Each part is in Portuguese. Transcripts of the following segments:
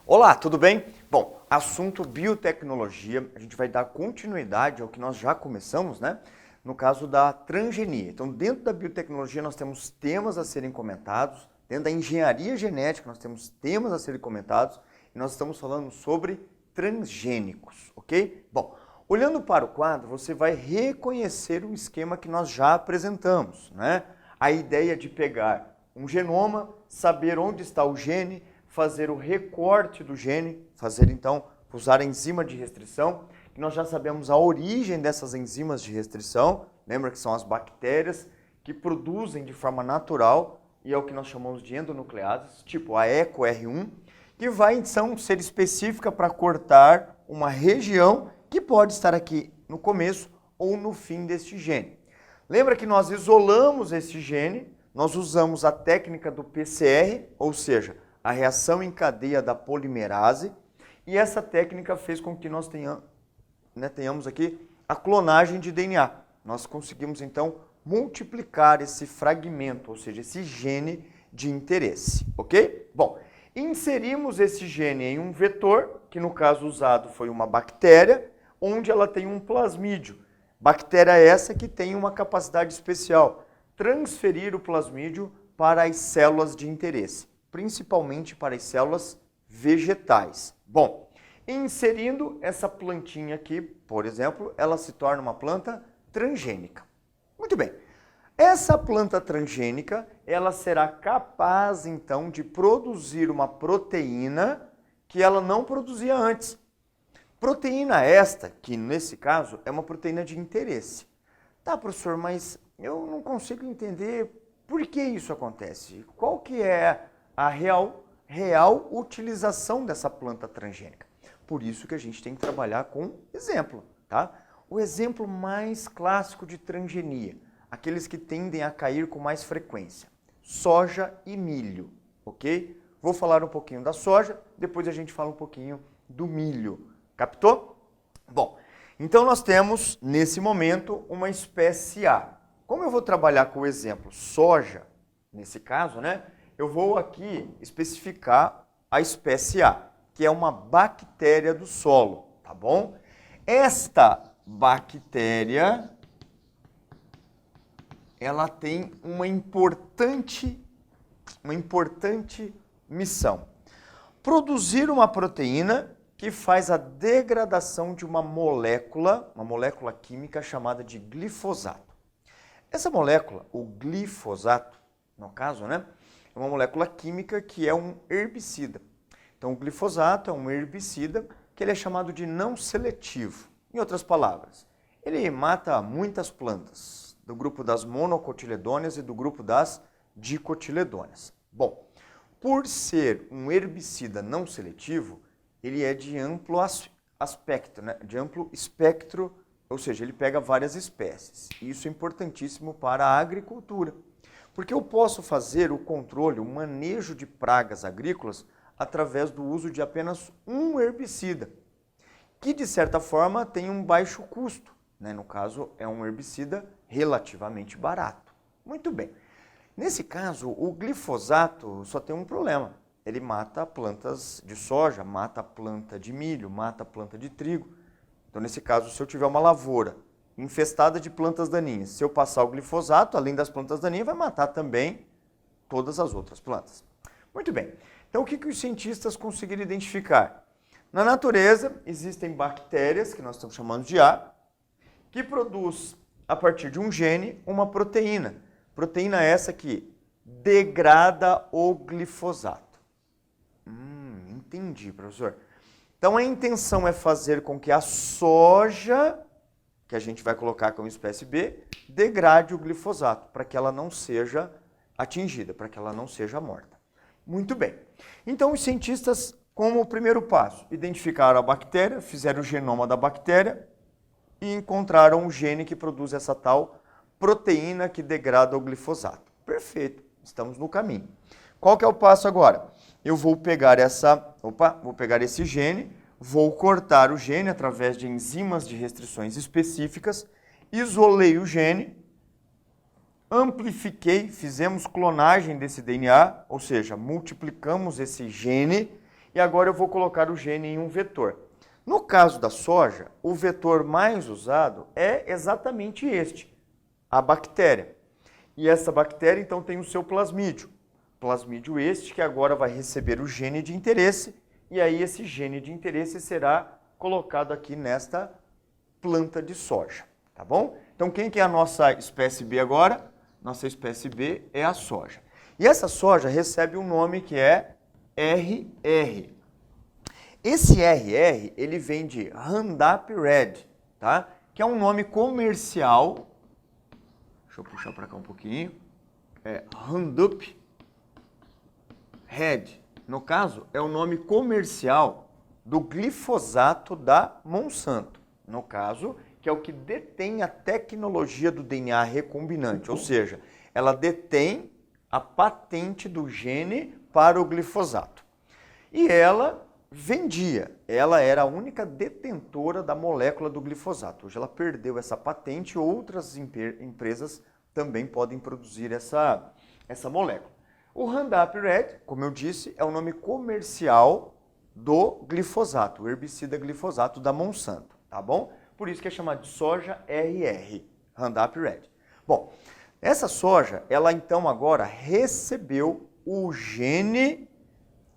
Olá, tudo bem? Bom, assunto biotecnologia, a gente vai dar continuidade ao que nós já começamos, né? No caso da transgenia. Então, dentro da biotecnologia nós temos temas a serem comentados, dentro da engenharia genética nós temos temas a serem comentados e nós estamos falando sobre transgênicos, ok? Bom, olhando para o quadro, você vai reconhecer o esquema que nós já apresentamos, né? A ideia de pegar um genoma, saber onde está o gene, fazer o recorte do gene, usar a enzima de restrição, que nós já sabemos a origem dessas enzimas de restrição, lembra que são as bactérias que produzem de forma natural, e é o que nós chamamos de endonucleases, tipo a EcoR1, que vai então ser específica para cortar uma região que pode estar aqui no começo ou no fim deste gene. Lembra que nós isolamos esse gene, nós usamos a técnica do PCR, ou seja, a reação em cadeia da polimerase, e essa técnica fez com que nós tenhamos aqui a clonagem de DNA. Nós conseguimos então multiplicar esse fragmento, ou seja, esse gene de interesse, ok? Bom, inserimos esse gene em um vetor, que no caso usado foi uma bactéria, onde ela tem um plasmídio. Bactéria essa que tem uma capacidade especial, transferir o plasmídio para as células de interesse, principalmente para as células vegetais. Bom, inserindo essa plantinha aqui, por exemplo, ela se torna uma planta transgênica. Muito bem. Essa planta transgênica, ela será capaz então de produzir uma proteína que ela não produzia antes. Proteína esta, que nesse caso é uma proteína de interesse. Tá, professor, mas eu não consigo entender por que isso acontece. Qual que é a real utilização dessa planta transgênica? Por isso que a gente tem que trabalhar com exemplo, tá? O exemplo mais clássico de transgenia, aqueles que tendem a cair com mais frequência, soja e milho, ok? Vou falar um pouquinho da soja, depois a gente fala um pouquinho do milho, captou? Bom, então nós temos, nesse momento, uma espécie A. Como eu vou trabalhar com o exemplo soja, nesse caso, né? Eu vou aqui especificar a espécie A, que é uma bactéria do solo, tá bom? Esta bactéria, ela tem uma importante missão. Produzir uma proteína que faz a degradação de uma molécula química chamada de glifosato. Essa molécula, o glifosato, no caso, né? É uma molécula química que é um herbicida. Então, o glifosato é um herbicida que ele é chamado de não seletivo. Em outras palavras, ele mata muitas plantas, do grupo das monocotiledôneas e do grupo das dicotiledôneas. Bom, por ser um herbicida não seletivo, ele é de amplo aspecto, né? De amplo espectro, ou seja, ele pega várias espécies. Isso é importantíssimo para a agricultura. Porque eu posso fazer o controle, o manejo de pragas agrícolas através do uso de apenas um herbicida, que de certa forma tem um baixo custo, né? No caso, é um herbicida relativamente barato. Muito bem. Nesse caso, o glifosato só tem um problema. Ele mata plantas de soja, mata planta de milho, mata planta de trigo. Então, nesse caso, se eu tiver uma lavoura infestada de plantas daninhas, se eu passar o glifosato, além das plantas daninhas, vai matar também todas as outras plantas. Muito bem. Então, o que os cientistas conseguiram identificar? Na natureza, existem bactérias, que nós estamos chamando de A, que produz, a partir de um gene, uma proteína. Proteína essa que degrada o glifosato. Entendi, professor. Então, a intenção é fazer com que a soja, que a gente vai colocar como espécie B, degrade o glifosato, para que ela não seja atingida, para que ela não seja morta. Muito bem. Então, os cientistas, como primeiro passo, identificaram a bactéria, fizeram o genoma da bactéria e encontraram o gene que produz essa tal proteína que degrada o glifosato. Perfeito, estamos no caminho. Qual que é o passo agora? Eu vou pegar esse gene, vou cortar o gene através de enzimas de restrições específicas, isolei o gene, amplifiquei, fizemos clonagem desse DNA, ou seja, multiplicamos esse gene e agora eu vou colocar o gene em um vetor. No caso da soja, o vetor mais usado é exatamente este, a bactéria. E essa bactéria então tem o seu plasmídio. Plasmídio este que agora vai receber o gene de interesse e aí esse gene de interesse será colocado aqui nesta planta de soja, tá bom? Então quem que é a nossa espécie B agora? Nossa espécie B é a soja. E essa soja recebe um nome que é RR. Esse RR, ele vem de Roundup Red, tá? Que é um nome comercial. Deixa eu puxar para cá um pouquinho. É Roundup Red. No caso, é o nome comercial do glifosato da Monsanto. No caso, que é o que detém a tecnologia do DNA recombinante, ou seja, ela detém a patente do gene para o glifosato. E ela vendia, ela era a única detentora da molécula do glifosato. Hoje ela perdeu essa patente e outras empresas também podem produzir essa molécula. O Roundup Red, como eu disse, é o nome comercial do glifosato, o herbicida glifosato da Monsanto, tá bom? Por isso que é chamado de soja RR, Roundup Red. Bom, essa soja, ela então agora recebeu o gene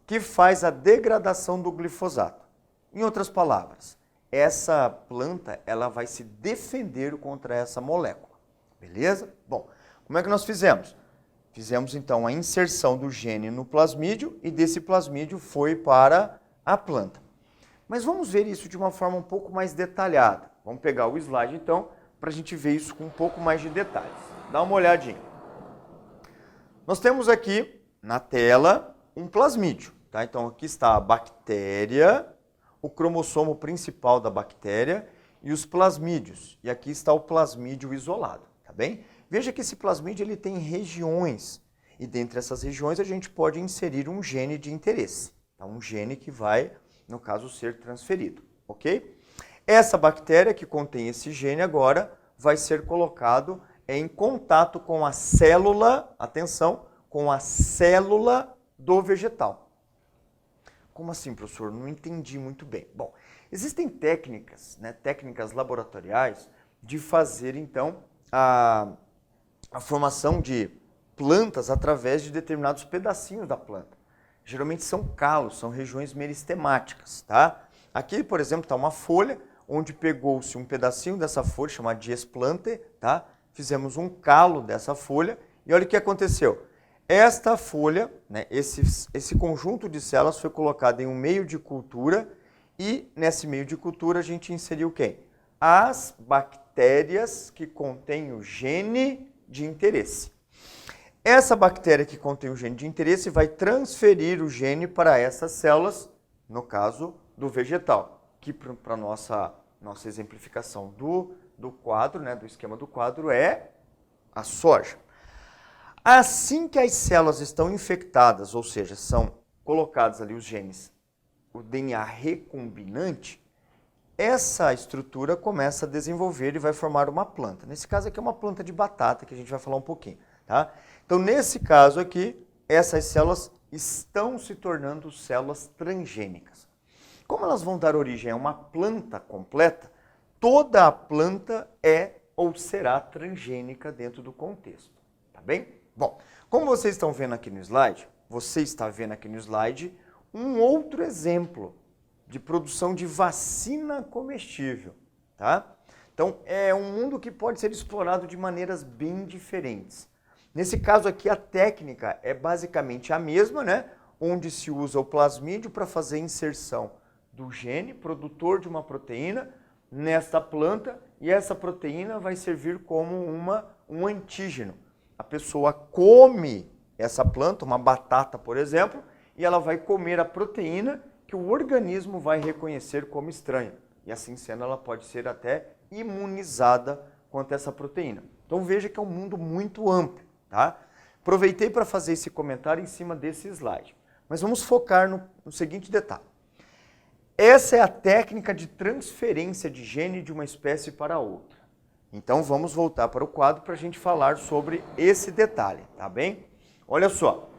que faz a degradação do glifosato. Em outras palavras, essa planta ela vai se defender contra essa molécula, beleza? Bom, como é que nós fizemos? Fizemos então a inserção do gene no plasmídio e desse plasmídio foi para a planta. Mas vamos ver isso de uma forma um pouco mais detalhada. Vamos pegar o slide então para a gente ver isso com um pouco mais de detalhes. Dá uma olhadinha. Nós temos aqui na tela um plasmídio. Tá? Então aqui está a bactéria, o cromossomo principal da bactéria e os plasmídios. E aqui está o plasmídio isolado, tá bem? Veja que esse plasmídio ele tem regiões e dentre essas regiões a gente pode inserir um gene de interesse. Tá? Um gene que vai, no caso, ser transferido, ok? Essa bactéria que contém esse gene agora vai ser colocado em contato com a célula, atenção, com a célula do vegetal. Como assim, professor? Não entendi muito bem. Bom, existem técnicas, né, técnicas laboratoriais de fazer, então, a formação de plantas através de determinados pedacinhos da planta. Geralmente são calos, são regiões meristemáticas, tá? Aqui, por exemplo, está uma folha, onde pegou-se um pedacinho dessa folha, chamada de esplante, tá? Fizemos um calo dessa folha e olha o que aconteceu. Esta folha, né, esse conjunto de células foi colocado em um meio de cultura e nesse meio de cultura a gente inseriu quem? As bactérias que contêm o gene de interesse. Essa bactéria que contém o gene de interesse vai transferir o gene para essas células, no caso do vegetal, que para nossa exemplificação do quadro, né, do esquema do quadro, é a soja. Assim que as células estão infectadas, ou seja, são colocados ali os genes, o DNA recombinante, essa estrutura começa a desenvolver e vai formar uma planta. Nesse caso aqui é uma planta de batata, que a gente vai falar um pouquinho, tá? Então, nesse caso aqui, essas células estão se tornando células transgênicas. Como elas vão dar origem a uma planta completa, toda a planta é ou será transgênica dentro do contexto, tá bem? Bom, como vocês estão vendo aqui no slide, você está vendo aqui no slide um outro exemplo de produção de vacina comestível, tá? Então, é um mundo que pode ser explorado de maneiras bem diferentes. Nesse caso aqui, a técnica é basicamente a mesma, né? Onde se usa o plasmídio para fazer a inserção do gene produtor de uma proteína nesta planta e essa proteína vai servir como um antígeno. A pessoa come essa planta, uma batata, por exemplo, e ela vai comer a proteína que o organismo vai reconhecer como estranha. E assim sendo, ela pode ser até imunizada contra essa proteína. Então veja que é um mundo muito amplo, tá? Aproveitei para fazer esse comentário em cima desse slide. Mas vamos focar no seguinte detalhe. Essa é a técnica de transferência de gene de uma espécie para outra. Então vamos voltar para o quadro para a gente falar sobre esse detalhe, tá bem? Olha só,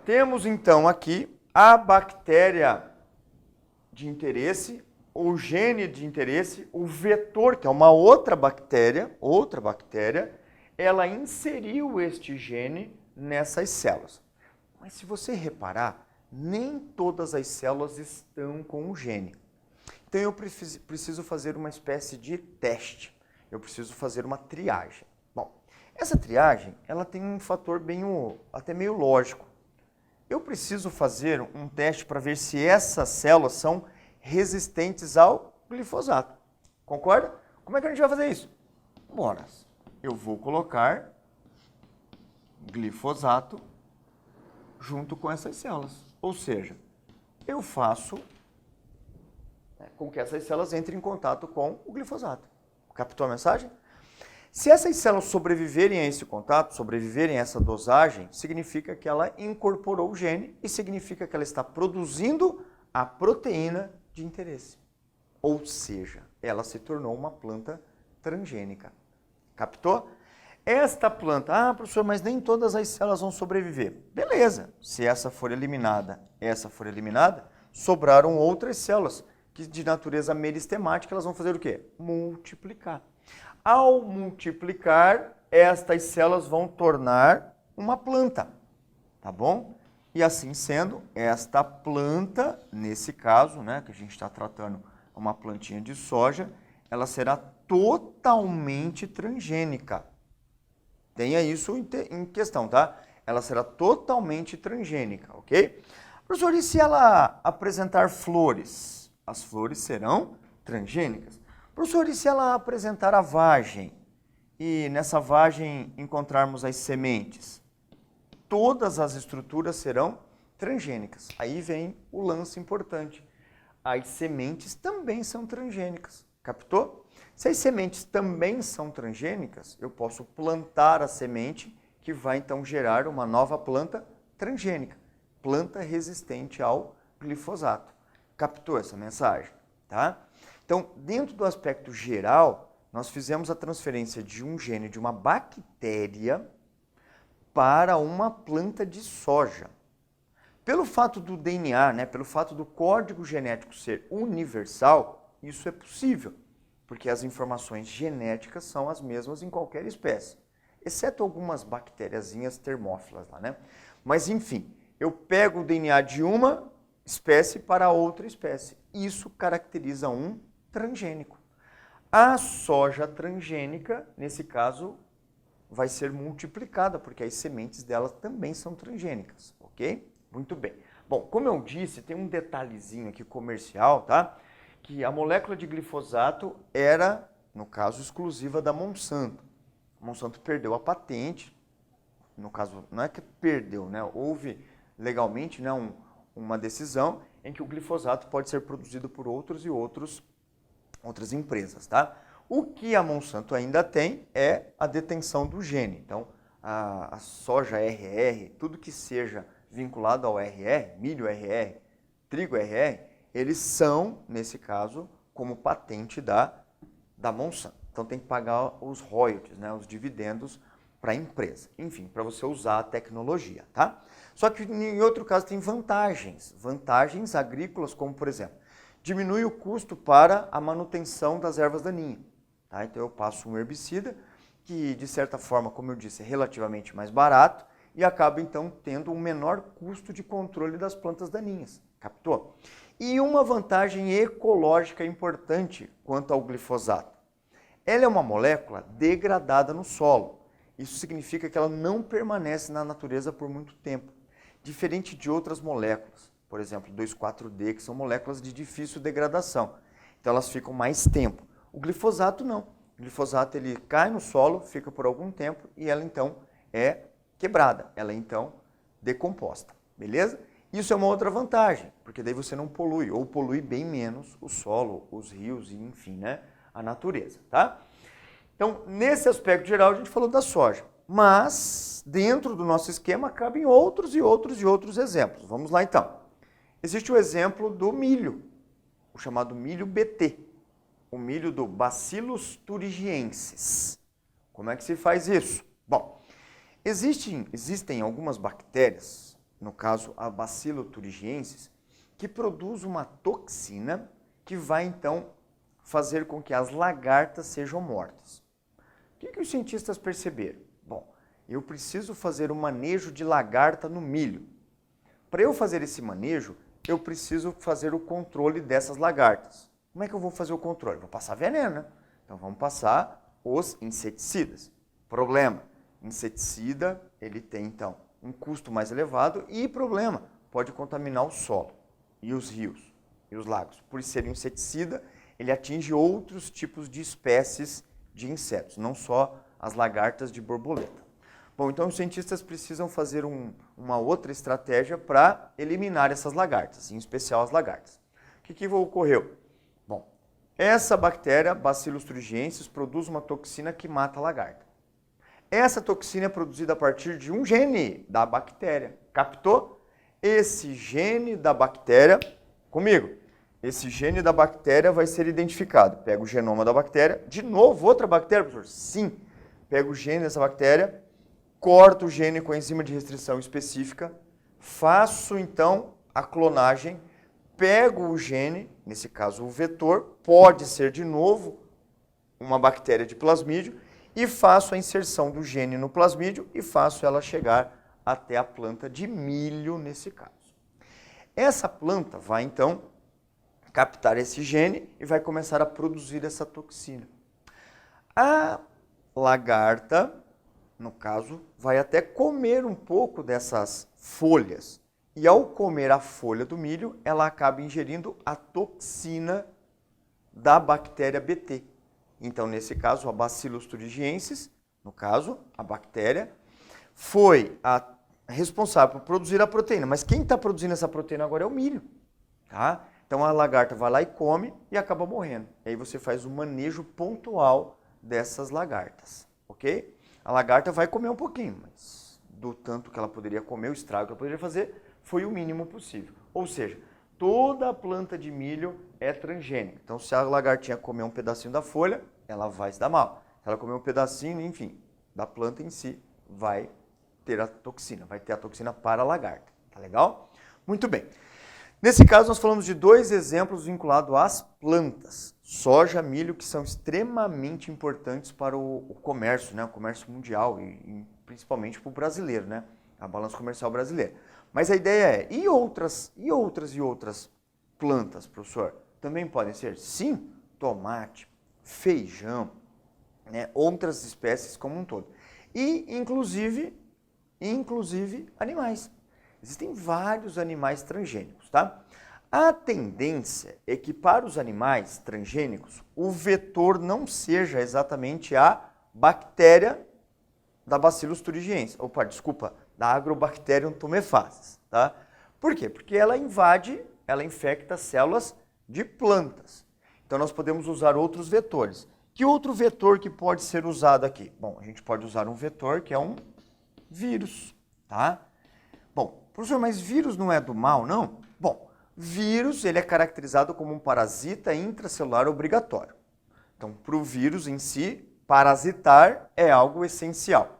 temos então aqui a bactéria de interesse, o gene de interesse, o vetor, que é uma outra bactéria, ela inseriu este gene nessas células. Mas se você reparar, nem todas as células estão com o gene. Então eu preciso fazer uma espécie de teste. Eu preciso fazer uma triagem. Bom, essa triagem, ela tem um fator até meio lógico. Eu preciso fazer um teste para ver se essas células são resistentes ao glifosato. Concorda? Como é que a gente vai fazer isso? Bora. Eu vou colocar glifosato junto com essas células. Ou seja, eu faço com que essas células entrem em contato com o glifosato. Captou a mensagem? Se essas células sobreviverem a esse contato, sobreviverem a essa dosagem, significa que ela incorporou o gene e significa que ela está produzindo a proteína de interesse. Ou seja, ela se tornou uma planta transgênica. Captou? Esta planta, professor, mas nem todas as células vão sobreviver. Beleza, se essa for eliminada, sobraram outras células que de natureza meristemática, elas vão fazer o quê? Multiplicar. Ao multiplicar, estas células vão tornar uma planta, tá bom? E assim sendo, esta planta, nesse caso, que a gente está tratando uma plantinha de soja, ela será totalmente transgênica. Tenha isso em questão, tá? Ela será totalmente transgênica, ok? Professor, e se ela apresentar flores? As flores serão transgênicas. Professor, e se ela apresentar a vagem? E nessa vagem encontrarmos as sementes? Todas as estruturas serão transgênicas. Aí vem o lance importante. As sementes também são transgênicas. Captou? Se as sementes também são transgênicas, eu posso plantar a semente que vai então gerar uma nova planta transgênica. Planta resistente ao glifosato. Captou essa mensagem? Tá? Então, dentro do aspecto geral, nós fizemos a transferência de um gene de uma bactéria para uma planta de soja. Pelo fato do DNA, pelo fato do código genético ser universal, isso é possível, porque as informações genéticas são as mesmas em qualquer espécie, exceto algumas bactériazinhas termófilas lá, Mas, enfim, eu pego o DNA de uma espécie para outra espécie. Isso caracteriza um transgênico. A soja transgênica, nesse caso, vai ser multiplicada, porque as sementes dela também são transgênicas, ok? Muito bem. Bom, como eu disse, tem um detalhezinho aqui comercial, tá? Que a molécula de glifosato era, no caso, exclusiva da Monsanto. A Monsanto perdeu a patente, no caso, não é que perdeu, Houve legalmente, uma decisão em que o glifosato pode ser produzido por outras empresas, tá? O que a Monsanto ainda tem é a detenção do gene. Então, a soja RR, tudo que seja vinculado ao RR, milho RR, trigo RR, eles são, nesse caso, como patente da Monsanto. Então, tem que pagar os royalties, os dividendos para a empresa. Enfim, para você usar a tecnologia, tá? Só que em outro caso tem vantagens agrícolas, como por exemplo, diminui o custo para a manutenção das ervas daninhas. Tá? Então eu passo um herbicida que, de certa forma, como eu disse, é relativamente mais barato e acaba então tendo um menor custo de controle das plantas daninhas. Captou? E uma vantagem ecológica importante quanto ao glifosato. Ela é uma molécula degradada no solo. Isso significa que ela não permanece na natureza por muito tempo, diferente de outras moléculas, por exemplo, 2,4-D, que são moléculas de difícil degradação. Então elas ficam mais tempo. O glifosato não. O glifosato ele cai no solo, fica por algum tempo e ela então é quebrada, ela é então decomposta, beleza? Isso é uma outra vantagem, porque daí você não polui, ou polui bem menos o solo, os rios e enfim, a natureza, tá? Então, nesse aspecto geral, a gente falou da soja. Mas, dentro do nosso esquema, cabem outros exemplos. Vamos lá, então. Existe o exemplo do milho. o chamado milho BT, o milho do Bacillus thuringiensis. Como é que se faz isso? Bom, existem algumas bactérias, no caso a Bacillus thuringiensis, que produz uma toxina que vai então fazer com que as lagartas sejam mortas. O que os cientistas perceberam? Bom, eu preciso fazer um manejo de lagarta no milho. Para eu fazer esse manejo, eu preciso fazer o controle dessas lagartas. Como é que eu vou fazer o controle? Vou passar veneno, né? Então vamos passar os inseticidas. Problema, inseticida, ele tem então um custo mais elevado e problema, pode contaminar o solo e os rios e os lagos. Por ser um inseticida, ele atinge outros tipos de espécies de insetos, não só as lagartas de borboleta. Bom, então os cientistas precisam fazer uma outra estratégia para eliminar essas lagartas, em especial as lagartas. O que ocorreu? Bom, essa bactéria, Bacillus thuringiensis, produz uma toxina que mata a lagarta. Essa toxina é produzida a partir de um gene da bactéria. Captou? Esse gene da bactéria, comigo, esse gene da bactéria vai ser identificado. Pega o genoma da bactéria, de novo, outra bactéria, professor? Sim. Pega o gene dessa bactéria, corto o gene com a enzima de restrição específica, faço então a clonagem, pego o gene, nesse caso o vetor, pode ser de novo uma bactéria de plasmídio, e faço a inserção do gene no plasmídio e faço ela chegar até a planta de milho nesse caso. Essa planta vai então captar esse gene e vai começar a produzir essa toxina. A lagarta, no caso, vai até comer um pouco dessas folhas. E ao comer a folha do milho, ela acaba ingerindo a toxina da bactéria BT. Então, nesse caso, a Bacillus thuringiensis, no caso, a bactéria, foi a responsável por produzir a proteína. Mas quem está produzindo essa proteína agora é o milho. Tá? Então, a lagarta vai lá e come e acaba morrendo. E aí você faz o manejo pontual dessas lagartas, ok? A lagarta vai comer um pouquinho, mas do tanto que ela poderia comer, o estrago que ela poderia fazer, foi o mínimo possível. Ou seja, toda a planta de milho é transgênica. Então, se a lagartinha comer um pedacinho da folha, ela vai se dar mal. Se ela comer um pedacinho, enfim, da planta em si, vai ter a toxina. Vai ter a toxina para a lagarta. Tá legal? Muito bem. Nesse caso, nós falamos de dois exemplos vinculados às plantas. Soja, milho, que são extremamente importantes para o comércio, né? O comércio mundial e principalmente para o brasileiro, né? A balança comercial brasileira. Mas a ideia é, e outras plantas, professor? Também podem ser? Sim, tomate, feijão, né? Outras espécies como um todo. E, inclusive animais. Existem vários animais transgênicos, tá? A tendência é que para os animais transgênicos, o vetor não seja exatamente a bactéria da Bacillus thuringiensis, da Agrobacterium tumefaciens, tá? Por quê? Porque ela infecta células de plantas. Então nós podemos usar outros vetores. Que outro vetor que pode ser usado aqui? Bom, a gente pode usar um vetor que é um vírus, tá? Bom, professor, mas vírus não é do mal, não? Bom, vírus ele é caracterizado como um parasita intracelular obrigatório. Então, para o vírus em si, parasitar é algo essencial.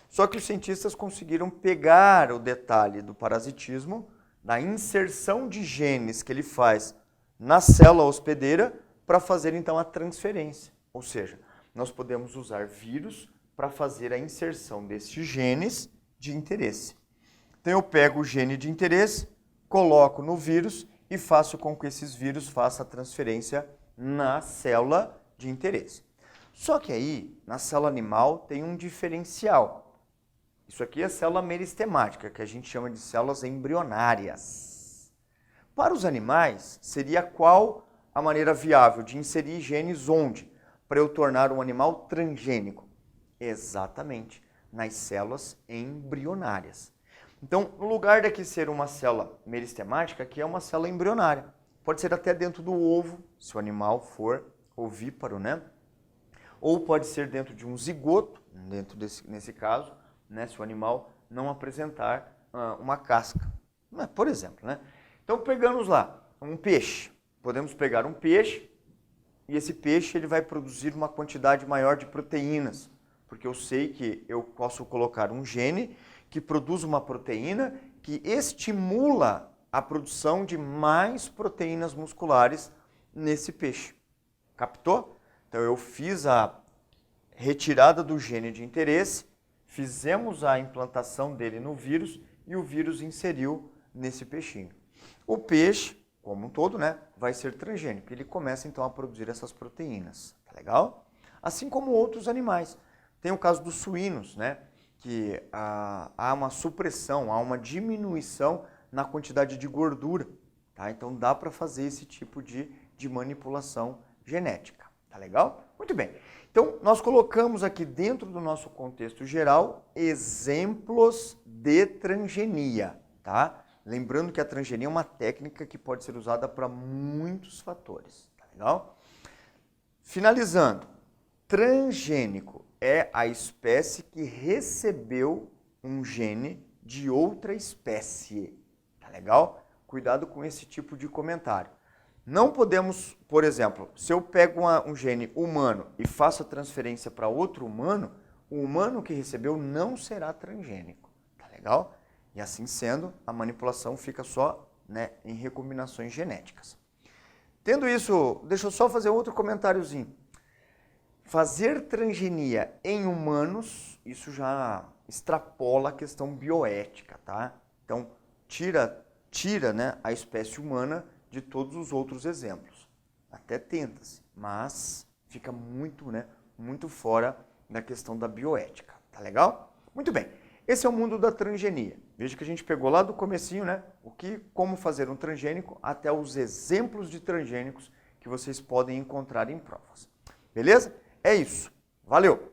Só que os cientistas conseguiram pegar o detalhe do parasitismo, da inserção de genes que ele faz na célula hospedeira para fazer então a transferência. Ou seja, nós podemos usar vírus para fazer a inserção desses genes de interesse. Então eu pego o gene de interesse, coloco no vírus e faço com que esses vírus façam a transferência na célula de interesse. Só que aí, na célula animal, tem um diferencial. Isso aqui é célula meristemática, que a gente chama de células embrionárias. Para os animais, seria qual a maneira viável de inserir genes onde? Para eu tornar um animal transgênico? Exatamente, nas células embrionárias. Então, no lugar daqui ser uma célula meristemática, aqui é uma célula embrionária. Pode ser até dentro do ovo, se o animal for ovíparo, né? Ou pode ser dentro de um zigoto, nesse caso, né? Se o animal não apresentar uma casca. Por exemplo, né? Então, pegamos lá um peixe. podemos pegar um peixe e esse peixe ele vai produzir uma quantidade maior de proteínas, porque eu sei que eu posso colocar um gene que produz uma proteína que estimula a produção de mais proteínas musculares nesse peixe. Captou? Então eu fiz a retirada do gene de interesse, fizemos a implantação dele no vírus e o vírus inseriu nesse peixinho. O peixe, como um todo, né, vai ser transgênico. Ele começa então a produzir essas proteínas. Tá legal? Assim como outros animais. Tem o caso dos suínos, né, que há uma supressão, há uma diminuição na quantidade de gordura. Tá? Então dá para fazer esse tipo de manipulação genética. Tá legal? Muito bem. Então nós colocamos aqui dentro do nosso contexto geral exemplos de transgenia. Tá? Lembrando que a transgenia é uma técnica que pode ser usada para muitos fatores. Tá legal? Finalizando, transgênico é a espécie que recebeu um gene de outra espécie. Tá legal? Cuidado com esse tipo de comentário. Não podemos, por exemplo, se eu pego um gene humano e faço a transferência para outro humano, o humano que recebeu não será transgênico. Tá legal? E assim sendo, a manipulação fica só, né, em recombinações genéticas. Tendo isso, deixa eu só fazer outro comentáriozinho. Fazer transgenia em humanos, isso já extrapola a questão bioética, tá? Então, tira, né, a espécie humana de todos os outros exemplos. Até tenta-se, mas fica muito, né, muito fora da questão da bioética. Tá legal? Muito bem. Esse é o mundo da transgenia. Veja que a gente pegou lá do comecinho, né, como fazer um transgênico, até os exemplos de transgênicos que vocês podem encontrar em provas. Beleza? É isso. Valeu!